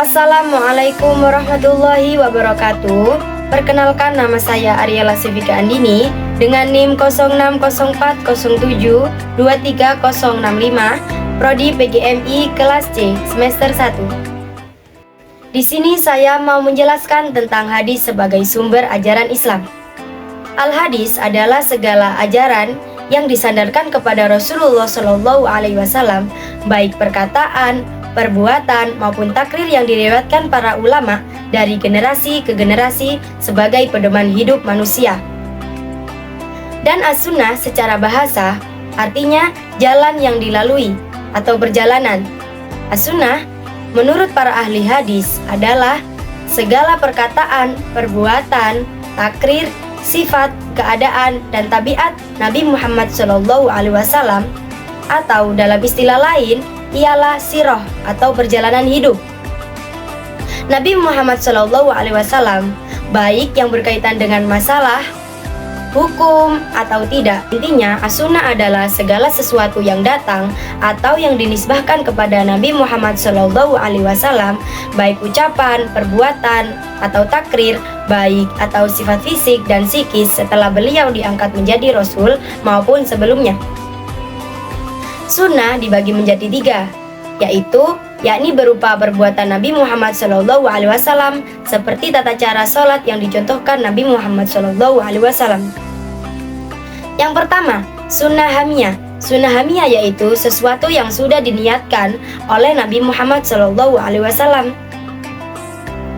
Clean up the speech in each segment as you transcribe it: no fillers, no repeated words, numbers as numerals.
Assalamualaikum warahmatullahi wabarakatuh. Perkenalkan, nama saya Ariela Sivika Andini dengan NIM 06040723065, Prodi PGMI kelas C semester 1. Di sini saya mau menjelaskan tentang hadis sebagai sumber ajaran Islam. Al-hadis adalah segala ajaran yang disandarkan kepada Rasulullah SAW, baik perkataan, perbuatan maupun takrir yang diriwayatkan para ulama dari generasi ke generasi sebagai pedoman hidup manusia. Dan as-sunnah secara bahasa artinya jalan yang dilalui atau perjalanan. As-sunnah menurut para ahli hadis adalah segala perkataan, perbuatan, takrir, sifat, keadaan, dan tabiat Nabi Muhammad SAW, atau dalam istilah lain ialah sirah atau perjalanan hidup Nabi Muhammad SAW, baik yang berkaitan dengan masalah hukum atau tidak. Intinya, as-sunnah adalah segala sesuatu yang datang atau yang dinisbahkan kepada Nabi Muhammad SAW, baik ucapan, perbuatan, atau takrir, baik atau sifat fisik dan psikis setelah beliau diangkat menjadi Rasul maupun sebelumnya. Sunnah dibagi menjadi 3, yakni berupa perbuatan Nabi Muhammad SAW seperti tata cara sholat yang dicontohkan Nabi Muhammad SAW. Yang pertama, sunnah hamiyah. Sunnah hamiyah yaitu sesuatu yang sudah diniatkan oleh Nabi Muhammad SAW.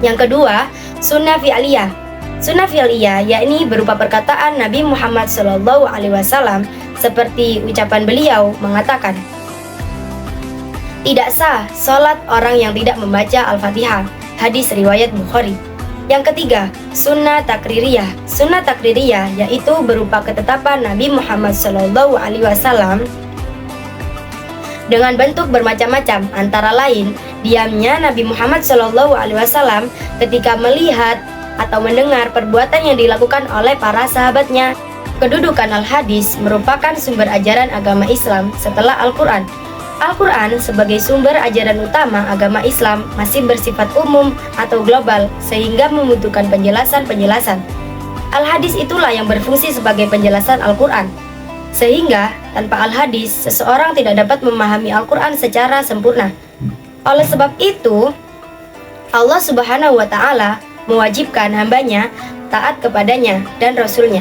Yang kedua, sunnah fi'liyah. Sunnah fi'liyah yakni berupa perkataan Nabi Muhammad SAW seperti ucapan beliau mengatakan, tidak sah sholat orang yang tidak membaca Al-Fatihah. Hadis riwayat Bukhari. Yang ketiga, sunnah takririyah. Sunnah takririyah yaitu berupa ketetapan Nabi Muhammad SAW dengan bentuk bermacam-macam, antara lain diamnya Nabi Muhammad SAW ketika melihat atau mendengar perbuatan yang dilakukan oleh para sahabatnya. Kedudukan al-hadis merupakan sumber ajaran agama Islam setelah Al-Quran. Al-Quran sebagai sumber ajaran utama agama Islam masih bersifat umum atau global sehingga membutuhkan penjelasan-penjelasan. Al-hadis itulah yang berfungsi sebagai penjelasan Al-Quran. Sehingga tanpa al-hadis seseorang tidak dapat memahami Al-Quran secara sempurna. Oleh sebab itu, Allah Subhanahu wa Ta'ala mewajibkan hambanya taat kepadanya dan Rasulnya.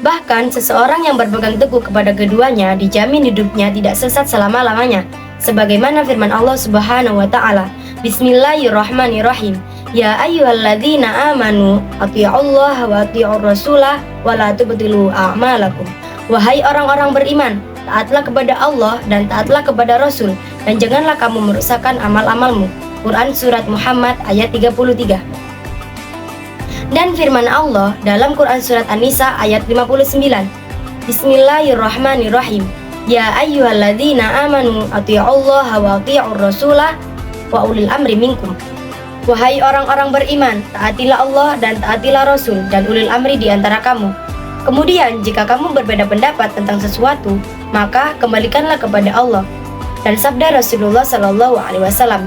Bahkan seseorang yang berpegang teguh kepada keduanya dijamin hidupnya tidak sesat selama-lamanya. Sebagaimana firman Allah Subhanahu wa Ta'ala, Bismillahirrahmanirrahim. Ya ayyuhalladzina amanu athi'ullaha wa athi'ur rasulah wa la tubtilu a'malakum. Wahai orang-orang beriman, taatlah kepada Allah dan taatlah kepada Rasul, dan janganlah kamu merusakkan amal-amalmu. Quran Surat Muhammad ayat 33. Dan firman Allah dalam Quran Surat An-Nisa ayat 59, Bismillahirrahmanirrahim. Ya ayyuhalladzina amanu athi'ullaha wa athi'ur rasulah wa ulil amri minkum. Wahai orang-orang beriman, taatilah Allah dan taatilah Rasul dan ulil amri di antara kamu. Kemudian jika kamu berbeda pendapat tentang sesuatu, maka kembalikanlah kepada Allah. Dan sabda Rasulullah SAW,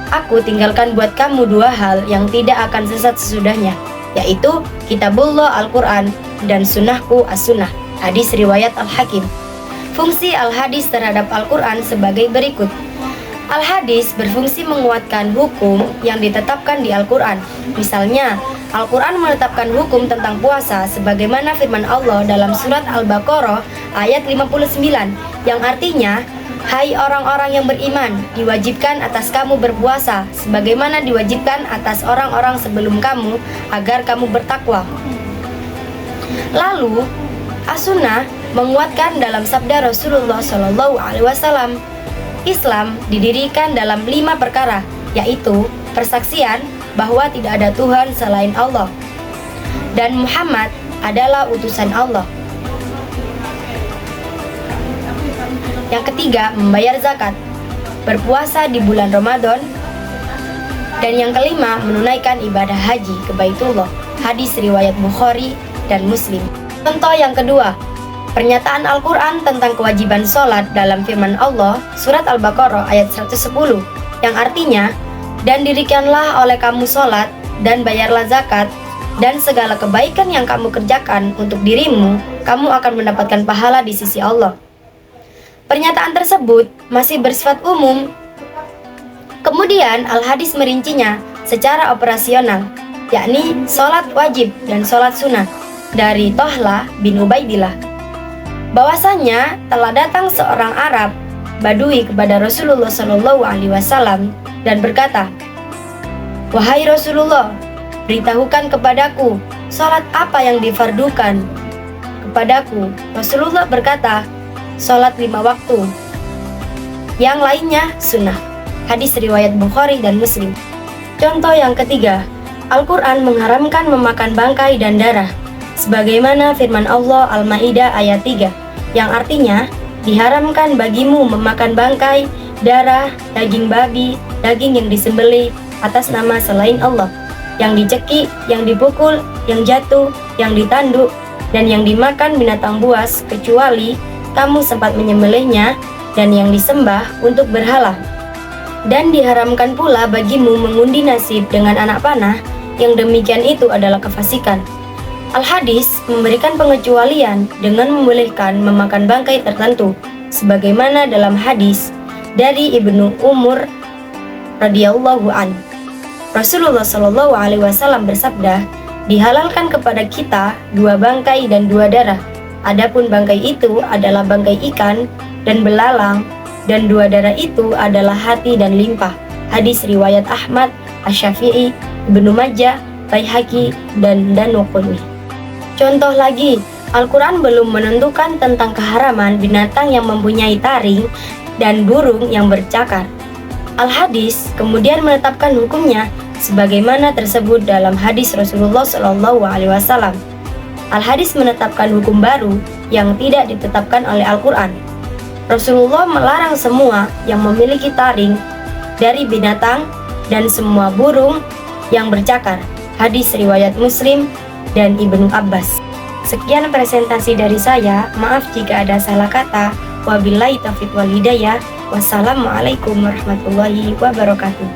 aku tinggalkan buat kamu 2 hal yang tidak akan sesat sesudahnya, yaitu Kitabullah Al-Quran dan sunnahku as-sunnah. Hadis riwayat Al-Hakim. Fungsi al-hadis terhadap Al-Quran sebagai berikut. Al-hadis berfungsi menguatkan hukum yang ditetapkan di Al-Quran. Misalnya, Al-Quran menetapkan hukum tentang puasa sebagaimana firman Allah dalam surat Al-Baqarah ayat 59 yang artinya, hai orang-orang yang beriman, diwajibkan atas kamu berpuasa sebagaimana diwajibkan atas orang-orang sebelum kamu agar kamu bertakwa. Lalu, as-sunnah menguatkan dalam sabda Rasulullah SAW. Islam didirikan dalam 5 perkara, yaitu persaksian bahwa tidak ada Tuhan selain Allah dan Muhammad adalah utusan Allah. Yang ketiga, membayar zakat, berpuasa di bulan Ramadan, dan yang kelima, menunaikan ibadah haji ke Baitullah. Hadis riwayat Bukhari dan Muslim. Contoh yang kedua, pernyataan Al-Quran tentang kewajiban sholat dalam firman Allah, surat Al-Baqarah ayat 110, yang artinya, Dan dirikanlah oleh kamu sholat, dan bayarlah zakat, dan segala kebaikan yang kamu kerjakan untuk dirimu, kamu akan mendapatkan pahala di sisi Allah. Pernyataan tersebut masih bersifat umum. Kemudian Al-Hadis merincinya secara operasional, yakni sholat wajib dan sholat sunnah dari Tohla bin Ubaidillah. Bahwasanya telah datang seorang Arab Badui kepada Rasulullah SAW dan berkata, "Wahai Rasulullah, beritahukan kepadaku sholat apa yang difardukan kepadaku." Rasulullah berkata, "Sholat 5 waktu, yang lainnya sunnah." Hadis riwayat Bukhari dan Muslim. Contoh yang ketiga, Al-Quran mengharamkan memakan bangkai dan darah, sebagaimana firman Allah Al-Ma'idah ayat 3, yang artinya, diharamkan bagimu memakan bangkai, darah, daging babi, daging yang disembelih atas nama selain Allah, yang dicekik, yang dipukul, yang jatuh, yang ditanduk, dan yang dimakan binatang buas, kecuali kamu sempat menyembelihnya, dan yang disembah untuk berhala. Dan diharamkan pula bagimu mengundi nasib dengan anak panah, yang demikian itu adalah kefasikan. Al-Hadis memberikan pengecualian dengan membolehkan memakan bangkai tertentu, sebagaimana dalam hadis dari Ibnu Umar radhiyallahu an. Rasulullah SAW bersabda, "Dihalalkan kepada kita 2 bangkai dan 2 darah. Adapun bangkai itu adalah bangkai ikan dan belalang, dan 2 darah itu adalah hati dan limpa." Hadis riwayat Ahmad, Asy-Syafi'i, Ibnu Majah, Baihaqi, dan Danuqutni. Contoh lagi, Al-Quran belum menentukan tentang keharaman binatang yang mempunyai taring dan burung yang bercakar. Al-Hadis kemudian menetapkan hukumnya sebagaimana tersebut dalam hadis Rasulullah SAW. Al-Hadis menetapkan hukum baru yang tidak ditetapkan oleh Al-Quran. Rasulullah melarang semua yang memiliki taring dari binatang dan semua burung yang bercakar. Hadis riwayat Muslim dan Ibnu Abbas. Sekian presentasi dari saya, maaf jika ada salah kata. Wabillahi taufiq wal hidayah. Wassalamualaikum warahmatullahi wabarakatuh.